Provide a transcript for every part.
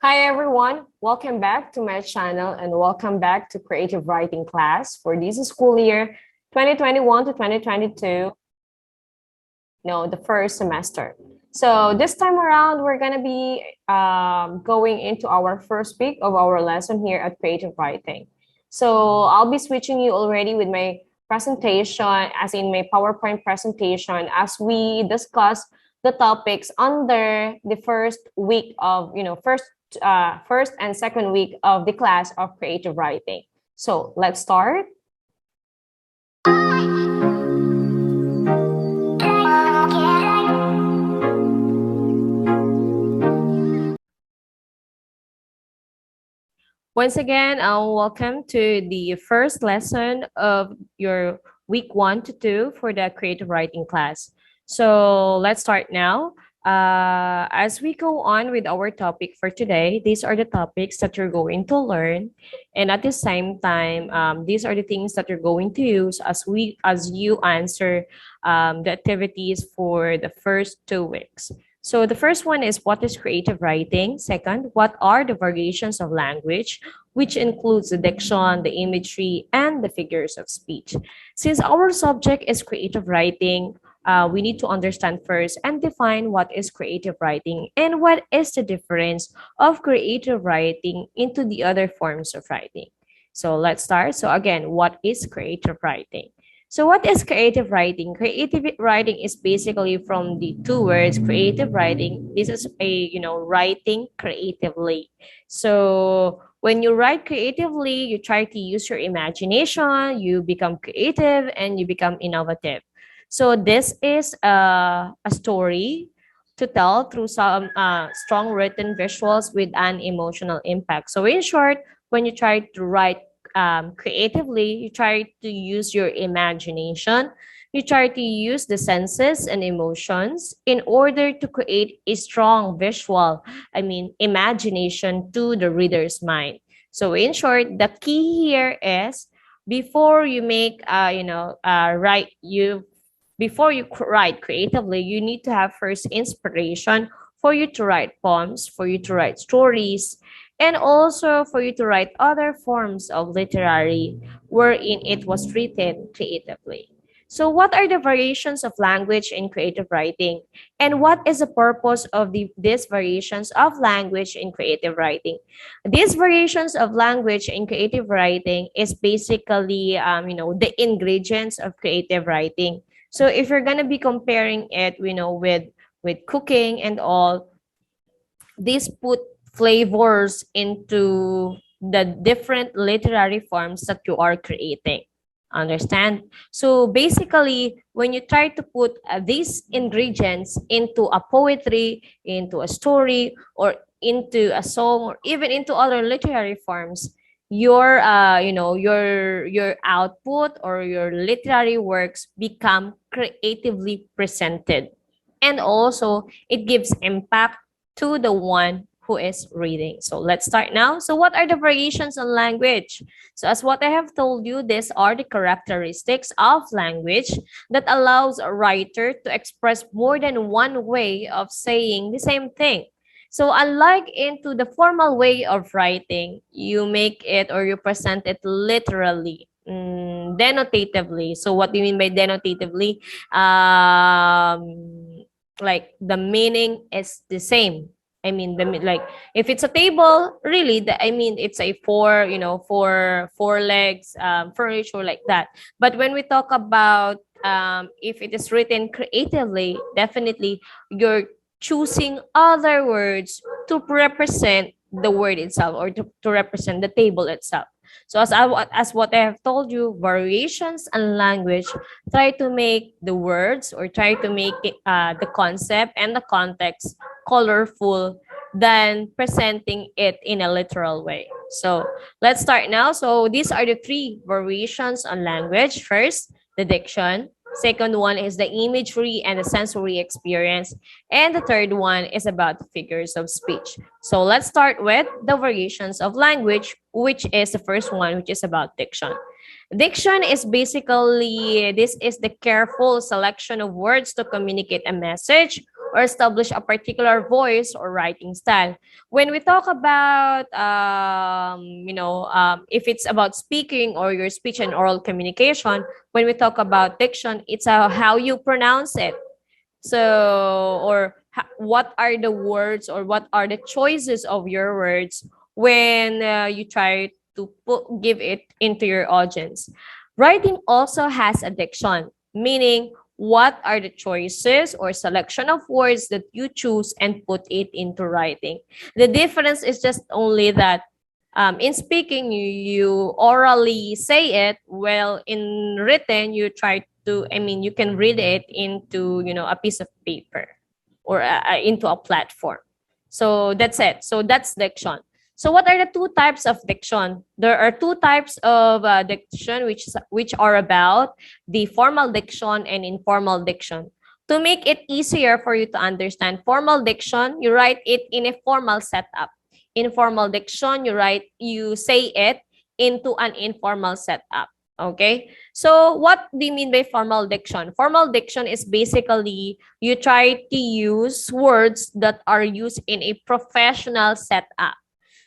Hi everyone, welcome back to my channel and welcome back to creative writing class for this school year 2021 to 2022, the first semester. So this time around, we're going to be going into our first week of our lesson here at creative writing. So I'll be switching you already with my presentation, as in my PowerPoint presentation, as we discuss the topics under the first week of, first and second week of the class of creative writing. So let's start. Once again, welcome to the first lesson of your week 1 to 2 for the creative writing class. So let's start now. As we go on with our topic for today, these are the topics that you're going to learn, and at the same time, these are the things that you're going to use as you answer the activities for the first 2 weeks. So the first one is, what is creative writing? Second, what are the variations of language, which includes the diction, the imagery, and the figures of speech. Since our subject is creative writing, we need to understand first and define what is creative writing and what is the difference of creative writing into the other forms of writing. So let's start. So again, what is creative writing? So what is creative writing? Creative writing is basically from the two words creative writing. This is writing creatively. So when you write creatively, you try to use your imagination, you become creative, and you become innovative. So this is a story to tell through some strong written visuals with an emotional impact. So in short, when you try to write creatively, you try to use your imagination, you try to use the senses and emotions in order to create a strong imagination to the reader's mind. So in short, the key here is before you make, before you write creatively, you need to have first inspiration for you to write poems, for you to write stories, and also for you to write other forms of literary wherein it was written creatively. So what are the variations of language in creative writing? And what is the purpose of these variations of language in creative writing? These variations of language in creative writing is basically, the ingredients of creative writing. So if you're going to be comparing it, with cooking and all, these put flavors into the different literary forms that you are creating. Understand? So basically, when you try to put these ingredients into a poetry, into a story, or into a song, or even into other literary forms, your output or your literary works become creatively presented, and also it gives impact to the one who is reading. So let's start now. So what are the variations on language? So as what I have told you, these are the characteristics of language that allows a writer to express more than one way of saying the same thing. So unlike into the formal way of writing, you make it or you present it literally, denotatively. So what do you mean by denotatively? Like the meaning is the same. Like if it's a table, really, it's a four legs furniture like that. But when we talk about if it is written creatively, definitely you're choosing other words to represent the word itself, or to represent the table itself. So as what I have told you, variations and language try to make the words, or try to make it, the concept and the context colorful than presenting it in a literal way. So let's start now. So these are the 3 variations on language. First, the diction. Second one is the imagery and the sensory experience. And the third one is about the figures of speech. So let's start with the variations of language, which is the first one, which is about diction. Diction is basically, this is the careful selection of words to communicate a message or establish a particular voice or writing style. When we talk about, if it's about speaking or your speech and oral communication, when we talk about diction, it's how you pronounce it. So, or what are the words or what are the choices of your words when you try to give it into your audience. Writing also has a diction, meaning what are the choices or selection of words that you choose and put it into writing. The difference is just only that in speaking, you orally say it, well, in written, you try to, you can read it into, a piece of paper or into a platform. So that's it. So that's diction. So what are the two types of diction? There are two types of diction, which are about the formal diction and informal diction. To make it easier for you to understand formal diction, you write it in a formal setup. Informal diction, you say it into an informal setup. Okay. So what do you mean by formal diction? Formal diction is basically you try to use words that are used in a professional setup.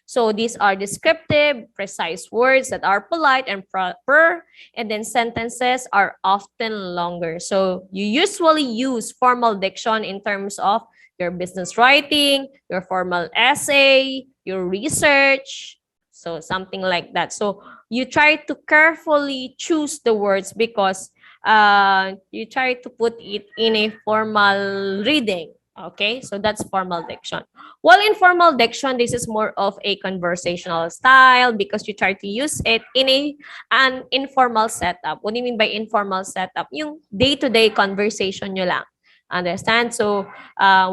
So these are descriptive, precise words that are polite and proper, and then sentences are often longer. So you usually use formal diction in terms of your business writing, your formal essay, your research, so something like that. So you try to carefully choose the words because you try to put it in a formal reading. Okay, so that's formal diction. While informal diction, this is more of a conversational style because you try to use it in an informal setup. What do you mean by informal setup? Yung day-to-day conversation nyo lang. Understand? So,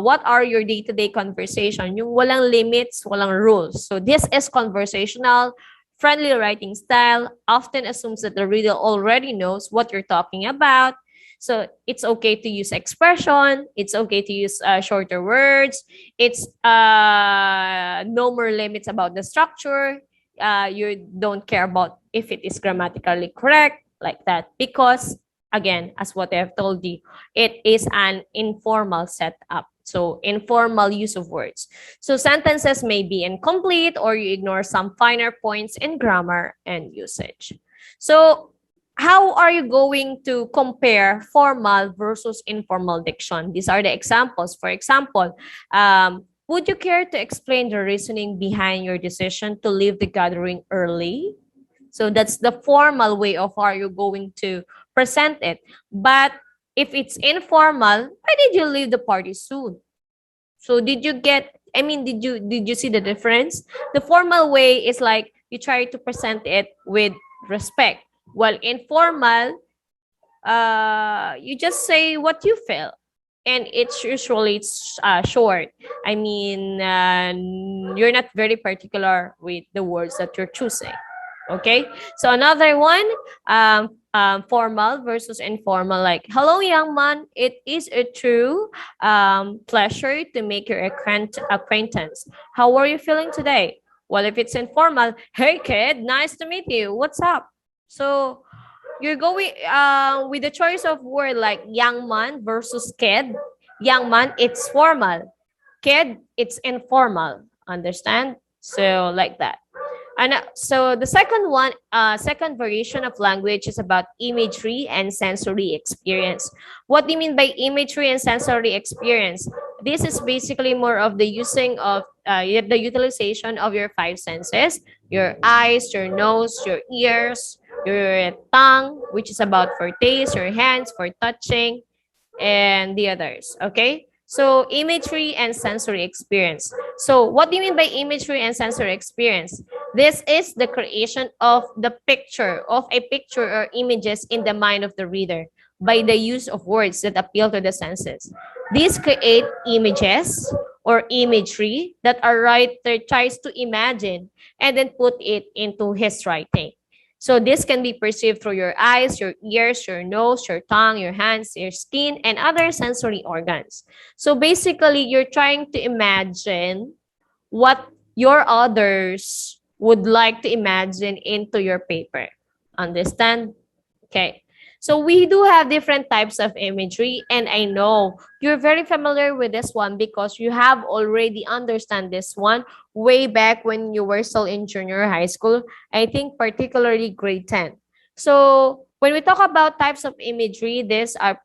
what are your day-to-day conversation? Yung walang limits, walang rules. So, this is conversational. Friendly writing style often assumes that the reader already knows what you're talking about. So it's okay to use expression. It's okay to use shorter words. It's no more limits about the structure. You don't care about if it is grammatically correct, like that. Because, again, as what I have told you, it is an informal setup. So informal use of words. So sentences may be incomplete or you ignore some finer points in grammar and usage. So how are you going to compare formal versus informal diction? These are the examples. For example, would you care to explain the reasoning behind your decision to leave the gathering early? So that's the formal way of how you're going to present it. But if it's informal, why did you leave the party soon? So did you see the difference? The formal way is like you try to present it with respect. While informal, you just say what you feel. And it's usually short. You're not very particular with the words that you're choosing. Okay, so another one, formal versus informal, like, hello, young man, it is a true pleasure to make your acquaintance. How are you feeling today? Well, if it's informal, hey, kid, nice to meet you. What's up? So you're going with the choice of word like young man versus kid. Young man, it's formal. Kid, it's informal. Understand? So like that. And so the second one, second variation of language is about imagery and sensory experience. What do you mean by imagery and sensory experience? This is basically more of the using of the utilization of your five senses: your eyes, your nose, your ears, your tongue, which is about for taste, your hands for touching, and the others. Okay. So imagery and sensory experience. So what do you mean by imagery and sensory experience? This is the creation of the picture, of a picture or images in the mind of the reader by the use of words that appeal to the senses. These create images or imagery that a writer tries to imagine and then put it into his writing. So this can be perceived through your eyes, your ears, your nose, your tongue, your hands, your skin, and other sensory organs. So basically, you're trying to imagine what your others would like to imagine into your paper. Understand? Okay. So we do have different types of imagery, and I know you're very familiar with this one because you have already understand this one way back when you were still in junior high school. I think particularly grade 10. So when we talk about types of imagery, these are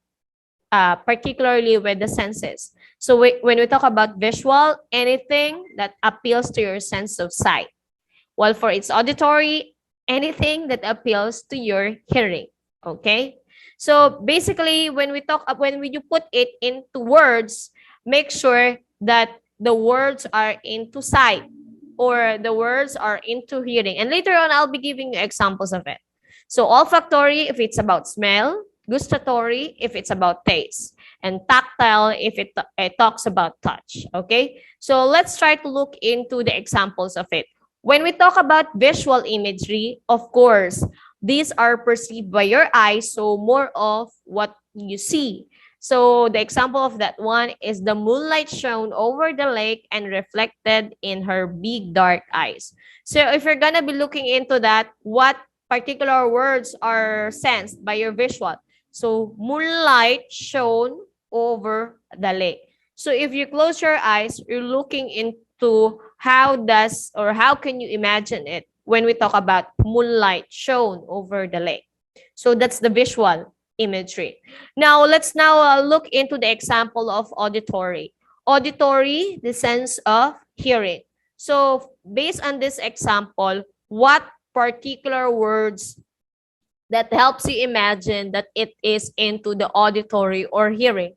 particularly with the senses. So when we talk about visual, anything that appeals to your sense of sight. While for its auditory, anything that appeals to your hearing. Okay? So basically, when you put it into words, make sure that the words are into sight or the words are into hearing. And later on, I'll be giving you examples of it. So olfactory, if it's about smell, gustatory, if it's about taste, and tactile, if it talks about touch. Okay? So let's try to look into the examples of it. When we talk about visual imagery, of course, these are perceived by your eyes, so more of what you see. So the example of that one is the moonlight shone over the lake and reflected in her big dark eyes. So if you're gonna be looking into that, what particular words are sensed by your visual? So moonlight shone over the lake. So if you close your eyes, you're looking into how can you imagine it when we talk about moonlight shone over the lake. So that's the visual imagery. Now let's look into the example of auditory. Auditory, the sense of hearing. So based on this example, what particular words that helps you imagine that it is into the auditory or hearing?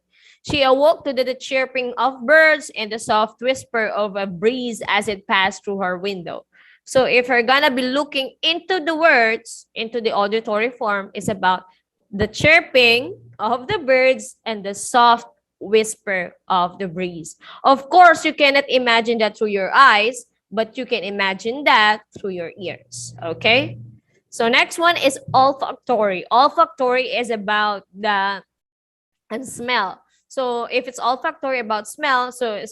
She awoke to the chirping of birds and the soft whisper of a breeze as it passed through her window. So if you're gonna be looking into the words, into the auditory form, is about the chirping of the birds and the soft whisper of the breeze. Of course, you cannot imagine that through your eyes, but you can imagine that through your ears. Okay? So next one is olfactory. Olfactory is about the and smell. So if it's olfactory about smell, so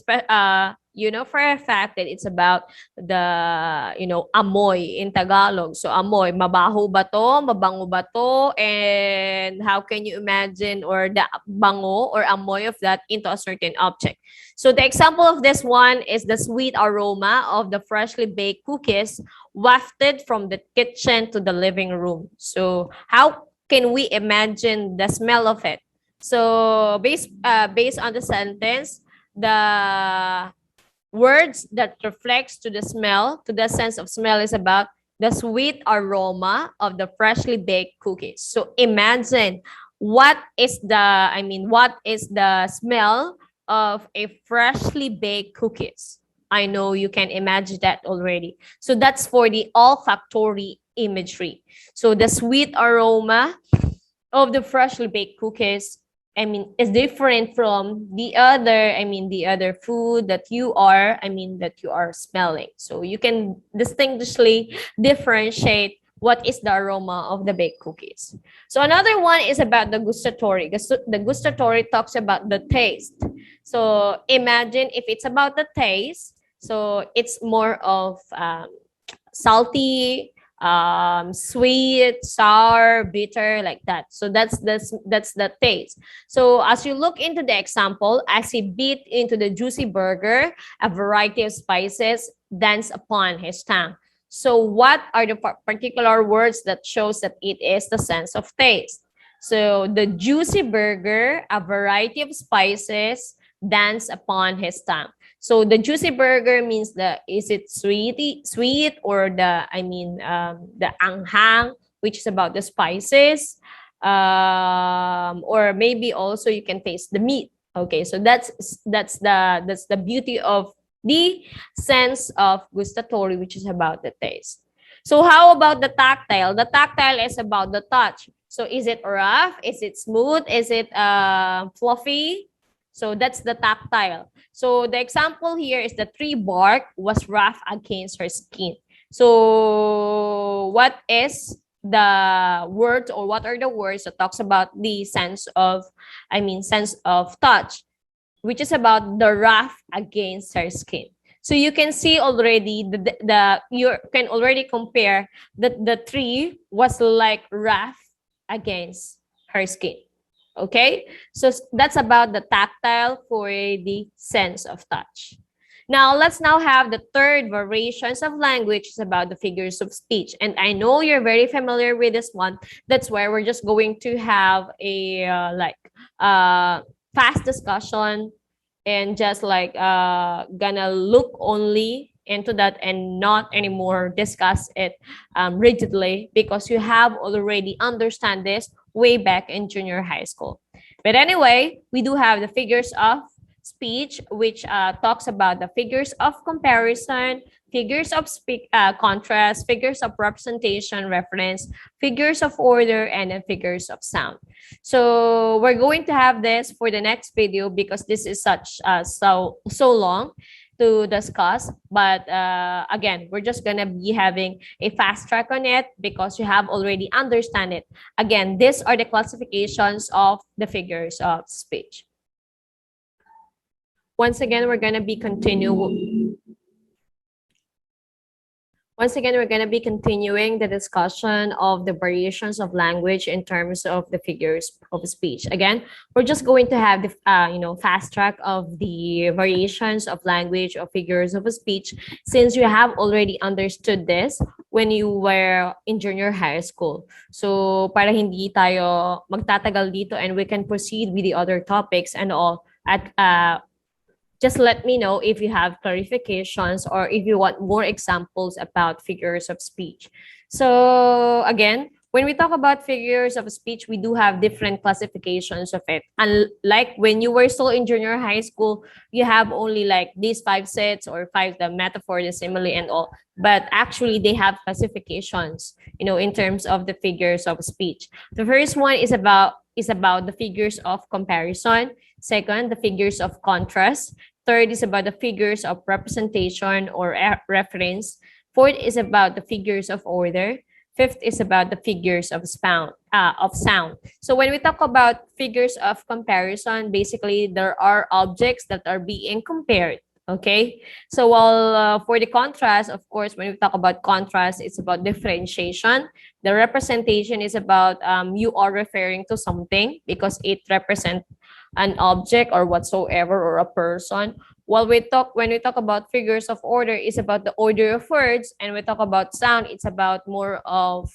you know for a fact that it's about the amoy in Tagalog. So amoy, mabaho ba to, mabango ba to, and how can you imagine or the bango or amoy of that into a certain object. So the example of this one is the sweet aroma of the freshly baked cookies wafted from the kitchen to the living room. So how can we imagine the smell of it? So based on the sentence, the words that reflects to the smell, to the sense of smell, is about the sweet aroma of the freshly baked cookies. So imagine what is the smell of a freshly baked cookies. I know you can imagine that already. So that's for the olfactory imagery. So the sweet aroma of the freshly baked cookies, is different from the other food that you are smelling. So you can distinctly differentiate what is the aroma of the baked cookies. So another one is about the gustatory. The gustatory talks about the taste. So imagine if it's about the taste, so it's more of salty, sweet, sour, bitter, like that. So that's the taste. So as you look into the example, as he bit into the juicy burger, a variety of spices danced upon his tongue. So what are the particular words that shows that it is the sense of taste? So the juicy burger, a variety of spices dance upon his tongue. So the juicy burger means is it sweet or the anghang, which is about the spices, or maybe also you can taste the meat. Okay, so that's the beauty of the sense of gustatory, which is about the taste. So how about the tactile? The tactile is about the touch. So is it rough? Is it smooth? Is it fluffy? So that's the tactile. So the example here is the tree bark was rough against her skin. So what is the word or what are the words that talks about the sense of touch, which is about the rough against her skin. So you can see already you can already compare that the tree was like rough against her skin. Okay, so that's about the tactile for the sense of touch. Now, let's now have the third variations of language is about the figures of speech. And I know you're very familiar with this one. That's why we're just going to have a fast discussion and just gonna look only into that and not anymore discuss it rigidly because you have already understand this way back in junior high school. But anyway, we do have the figures of speech, which talks about the figures of comparison, figures of contrast, figures of representation, reference, figures of order, and then figures of sound. So we're going to have this for the next video because this is such so long to discuss. But again, we're just gonna be having a fast track on it because you have already understand it. Again, these are the classifications of the figures of speech. Once again, we're gonna be continuing the discussion of the variations of language in terms of the figures of speech. Again, we're just going to have the fast track of the variations of language or figures of speech since you have already understood this when you were in junior high school. So para hindi tayo magtatagal dito and we can proceed with the other topics and all at just let me know if you have clarifications or if you want more examples about figures of speech. So again, when we talk about figures of speech, we do have different classifications of it. And like when you were still in junior high school, you have only like these 5 sets or 5, the metaphor, the simile, and all. But actually, they have classifications, in terms of the figures of speech. The first one is about the figures of comparison. Second, the figures of contrast. Third is about the figures of representation or reference. Fourth is about the figures of order. Fifth is about the figures of sound. So when we talk about figures of comparison, basically there are objects that are being compared. Okay, so while for the contrast, of course, when we talk about contrast, it's about differentiation. The representation is about you are referring to something because it represents an object or whatsoever or a person. While when we talk about figures of order, it's about the order of words, and we talk about sound, it's about more of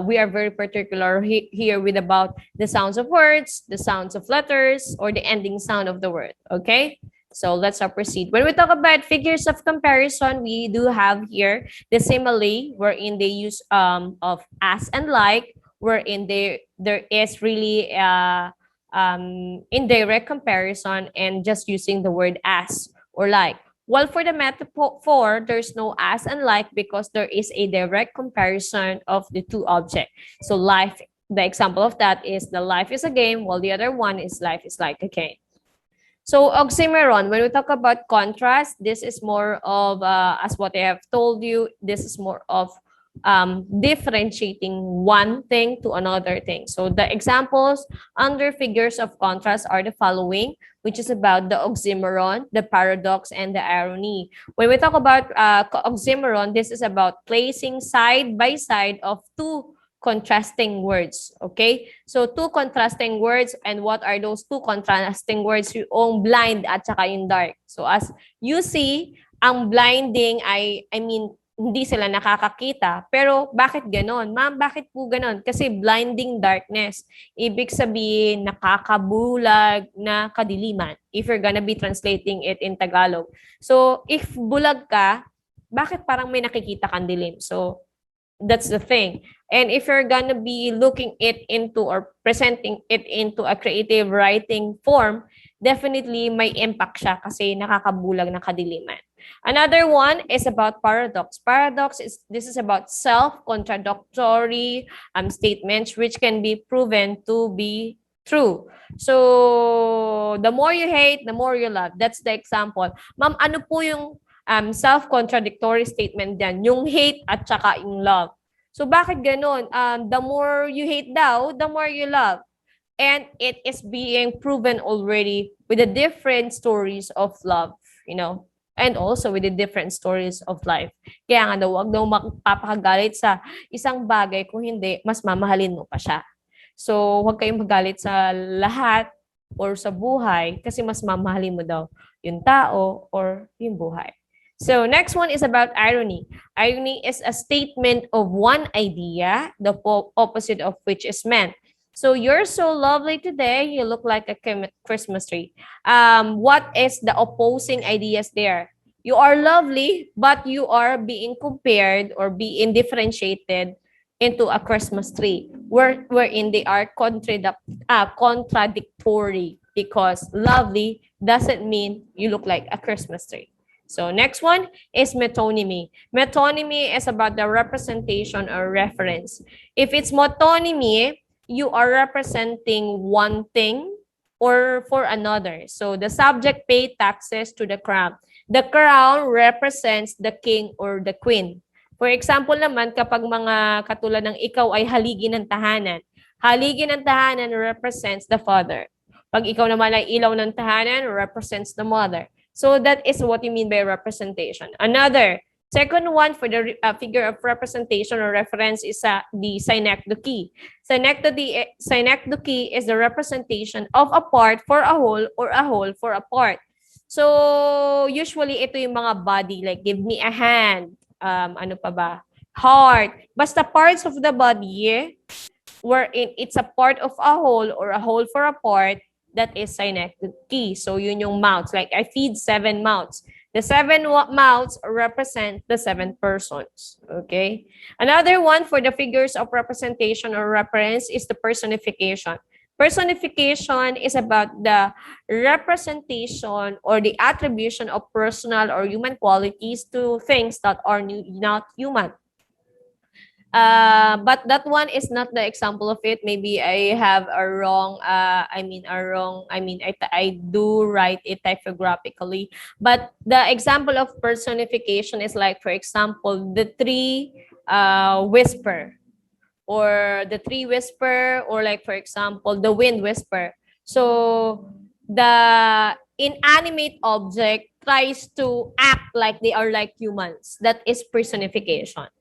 we are very particular here with about the sounds of words, the sounds of letters, or the ending sound of the word. Okay. So let's proceed. When we talk about figures of comparison, we do have here the simile, wherein they use of as and like, wherein there is really indirect comparison and just using the word as or like. While for the metaphor, there's no as and like because there is a direct comparison of the two objects. So life, the example of that is the life is a game, while the other one is life is like a game. So oxymoron, when we talk about contrast, this is more of, as what I have told you, this is more of differentiating one thing to another thing. So the examples under figures of contrast are the following, which is about the oxymoron, the paradox, and the irony. When we talk about oxymoron, this is about placing side by side of two contrasting words. Okay? So, two contrasting words. And what are those two contrasting words? Yung blind at saka yung dark. So, as you see, ang blinding I mean, hindi sila nakakakita. Pero, bakit ganon? Ma'am, bakit po ganon? Kasi blinding darkness. Ibig sabihin, nakakabulag na kadiliman. If you're gonna be translating it in Tagalog. So, if bulag ka, bakit parang may nakikita kang dilim? So, that's the thing. And if you're gonna be looking it into or presenting it into a creative writing form, definitely may impact siya kasi nakakabulag na kadiliman. Another one is about paradox. Paradox this is about self-contradictory statements which can be proven to be true. So the more you hate, the more you love. That's the example. Ma'am, ano po yung self-contradictory statement dyan? Yung hate at saka yung love. So bakit ganun? The more you hate daw, the more you love. And it is being proven already with the different stories of love, and also with the different stories of life. Kaya nga daw, wag daw magpapakagalit sa isang bagay kung hindi, mas mamahalin mo pa siya. So, huwag kayong magalit sa lahat or sa buhay kasi mas mamahalin mo daw yung tao or yung buhay. So, next one is about irony. Irony is a statement of one idea, the opposite of which is meant. So, you're so lovely today, you look like a Christmas tree. What is the opposing ideas there? You are lovely, but you are being compared or being differentiated into a Christmas tree, wherein they are contradictory because lovely doesn't mean you look like a Christmas tree. So next one is metonymy. Metonymy is about the representation or reference. If it's metonymy, you are representing one thing or for another. So the subject pay taxes to the crown. The crown represents the king or the queen. For example naman, kapag mga katulad ng ikaw ay haligi ng tahanan, haligi ng tahanan represents the father. Pag ikaw naman ay ilaw ng tahanan, represents the mother. So that is what you mean by representation. Another, second one for the figure of representation or reference is the synecdoche. Synecdoche is the representation of a part for a whole or a whole for a part. So, usually, ito yung mga body, like, give me a hand, ano pa ba? Heart. Basta parts of the body, wherein it's a part of a whole or a whole for a part, that is synecdoche. So, yun yung mouths. Like, I feed 7 mouths. The 7 mouths represent the 7 persons. Okay? Another one for the figures of representation or reference is the personification. Personification is about the representation or the attribution of personal or human qualities to things that are not human. But that one is not the example of it. Maybe I have a wrong, I do write it typographically. But the example of personification is like, for example, the tree whisper. Or the tree whisper, or like, for example, the wind whisper. So the inanimate object tries to act like they are like humans. That is personification.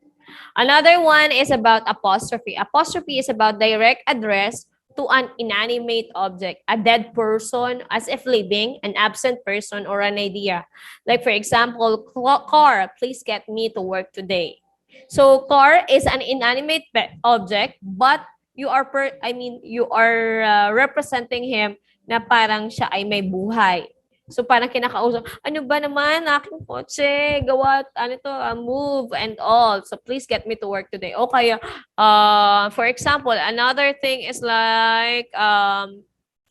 Another one is about apostrophe. Apostrophe is about direct address to an inanimate object, a dead person as if living, an absent person, or an idea. Like, for example, car, please get me to work today. So car is an inanimate object, but you are representing him na parang siya ay may buhay. So parang kinakausap, ano ba naman aking kotse, gawa, ano to, move and all. So please get me to work today. O kaya, for example, another thing is like,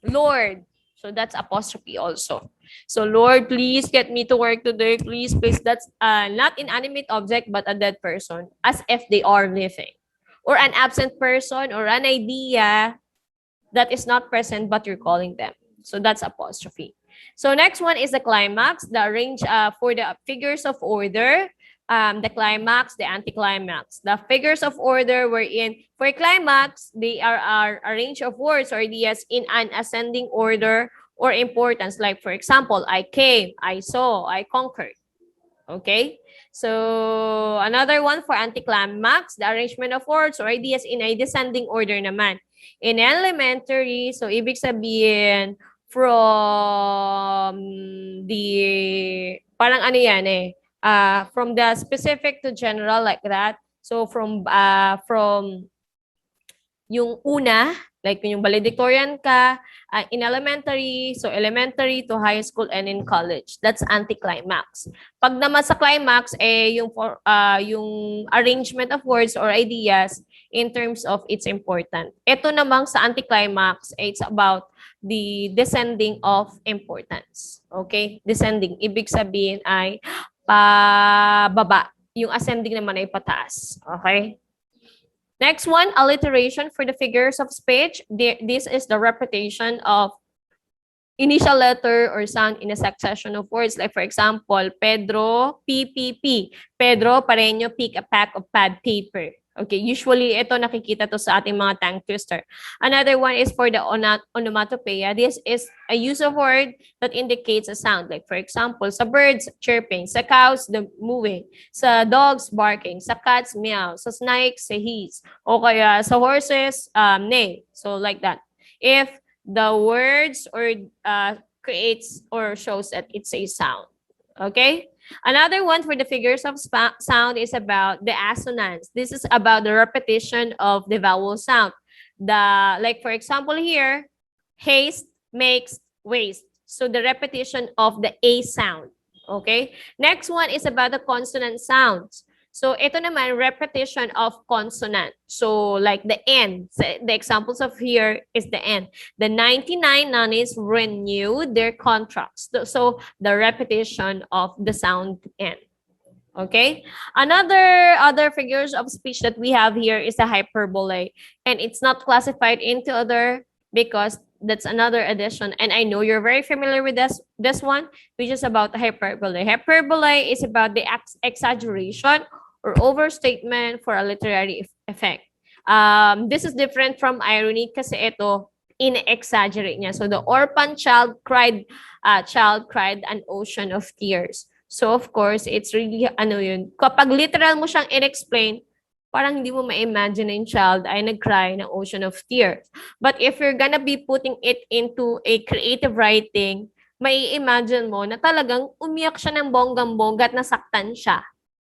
Lord. So that's apostrophe also. So Lord, please get me to work today. Please. That's not inanimate object, but a dead person, as if they are living. Or an absent person or an idea that is not present, but you're calling them. So that's apostrophe. So next one is the climax, the arrange for the figures of order, the climax, the anticlimax. The figures of order were in, for climax, they are a range of words or ideas in an ascending order or importance. Like, for example, I came, I saw, I conquered. Okay? So, another one for anticlimax, the arrangement of words or ideas in a descending order naman. In elementary, so ibig sabihin, from the, parang ano yan from the specific to general, like that. So from yung una, like yung valedictorian ka, in elementary, so elementary to high school and in college. That's anticlimax. Pag naman sa climax, yung arrangement of words or ideas in terms of its important. Ito namang sa anticlimax, it's about the descending of importance. Okay? Descending. Ibig sabihin ay pababa. Yung ascending naman ay pataas. Okay? Next one, alliteration for the figures of speech. This is the repetition of initial letter or sound in a succession of words. Like, for example, Pedro, P. Pedro Pareño pick a pack of pad paper. Okay, usually ito nakikita to sa ating mga tongue twister. Another one is for the onomatopoeia. This is a use of word that indicates a sound. Like for example, sa birds, chirping. Sa cows, the moving. Sa dogs, barking. Sa cats, meow. Sa snakes, hiss. O kaya sa horses, neigh. So like that. If the words or creates or shows that it's a sound. Okay? Another one for the figures of sound is about the assonance. This is about the repetition of the vowel sound. Like for example here, haste makes waste. So the repetition of the A sound. Okay? Next one is about the consonant sounds. So ito naman, repetition of consonant. So like the N. So the examples of here is the N. The 99 nannies renewed their contracts. So the repetition of the sound N. Okay? Other figures of speech that we have here is the hyperbole. And it's not classified into other because that's another addition. And I know you're very familiar with this one, which is about hyperbole. Hyperbole is about the exaggeration or overstatement for a literary effect. This is different from irony kasi ito, in-exaggerate niya. So the orphan child cried an ocean of tears. So of course, it's really, kapag literal mo siyang in-explain, parang hindi mo ma-imagine na yung child ay nag-cry ng ocean of tears. But if you're gonna be putting it into a creative writing, may imagine mo na talagang umiyak siya ng bonggang-bongga at nasaktan siya.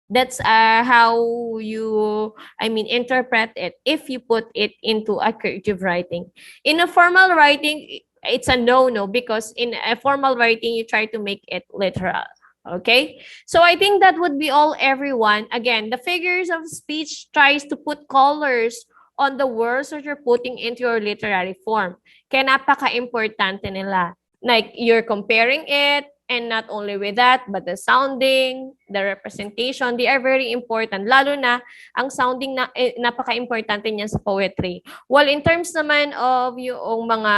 That's how you, interpret it if you put it into a creative writing. In a formal writing, it's a no-no because in a formal writing, you try to make it literal. Okay? So I think that would be all, everyone. Again, the figures of speech tries to put colors on the words that you're putting into your literary form. Kaya napaka-importante nila. Like, you're comparing it, and not only with that, but the sounding, the representation, they are very important. Lalo na, ang sounding napaka-importante niyan sa poetry. Well, in terms naman of yung mga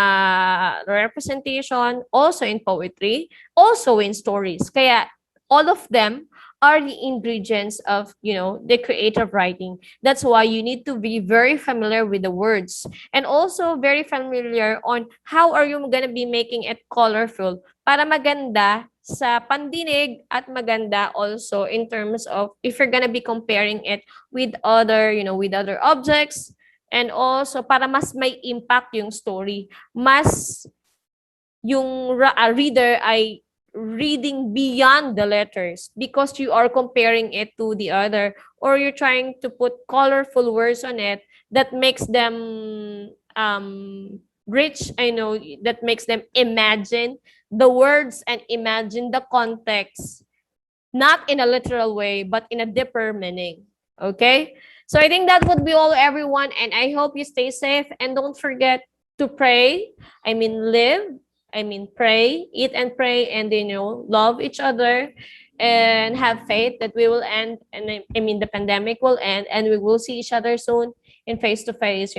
representation, also in poetry, also in stories. Kaya, all of them are the ingredients of, the creative writing. That's why you need to be very familiar with the words and also very familiar on how are you gonna be making it colorful para maganda sa pandinig at maganda also in terms of if you're gonna be comparing it with other, with other objects, and also para mas may impact yung story. Mas yung reader ay reading beyond the letters because you are comparing it to the other, or you're trying to put colorful words on it that makes them rich. I know that makes them imagine the words and imagine the context, not in a literal way, but in a deeper meaning. Okay? So I think that would be all, everyone, and I hope you stay safe and don't forget to pray. Pray, eat and pray, and love each other and have faith that we will end, and the pandemic will end and we will see each other soon in face-to-face,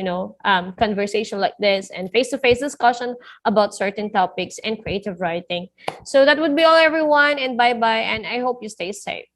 conversation like this and face-to-face discussion about certain topics and creative writing. So that would be all, everyone, and bye-bye, and I hope you stay safe.